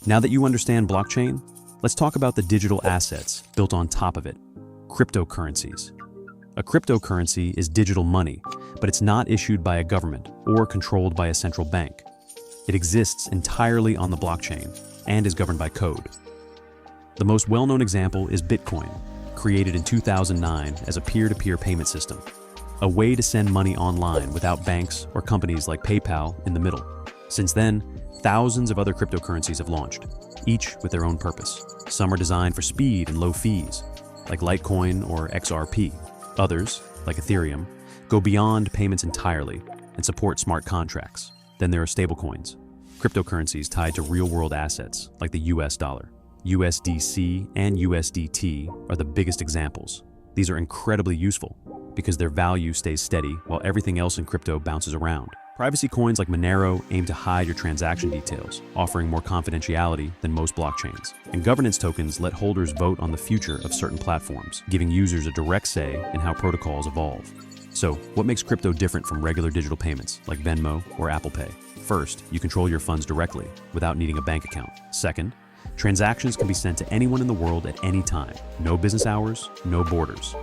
Now that you understand blockchain, let's talk about the digital assets built on top of it, cryptocurrencies. A cryptocurrency is digital money, but it's not issued by a government or controlled by a central bank. It exists entirely on the blockchain and is governed by code. The most well-known example is Bitcoin, created in 2009 as a peer-to-peer payment system, a way to send money online without banks or companies like PayPal in the middle. Since then, thousands of other cryptocurrencies have launched, each with their own purpose. Some are designed for speed and low fees, like Litecoin or XRP. Others, like Ethereum, go beyond payments entirely and support smart contracts. Then there are stablecoins, cryptocurrencies tied to real-world assets like the US dollar. USDC and USDT are the biggest examples. These are incredibly useful because their value stays steady while everything else in crypto bounces around. Privacy coins like Monero aim to hide your transaction details, offering more confidentiality than most blockchains. And governance tokens let holders vote on the future of certain platforms, giving users a direct say in how protocols evolve. So, what makes crypto different from regular digital payments like Venmo or Apple Pay? First, you control your funds directly without needing a bank account. Second, transactions can be sent to anyone in the world at any time. No business hours, no borders.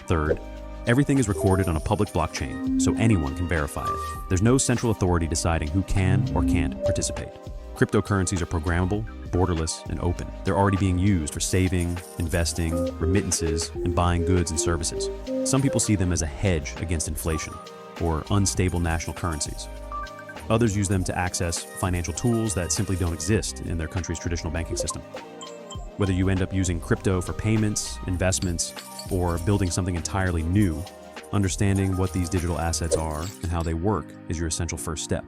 Third, everything is recorded on a public blockchain, so anyone can verify it. There's no central authority deciding who can or can't participate. Cryptocurrencies are programmable, borderless, and open. They're already being used for saving, investing, remittances, and buying goods and services. Some people see them as a hedge against inflation, or unstable national currencies. Others use them to access financial tools that simply don't exist in their country's traditional banking system. Whether you end up using crypto for payments, investments, or building something entirely new, understanding what these digital assets are and how they work is your essential first step.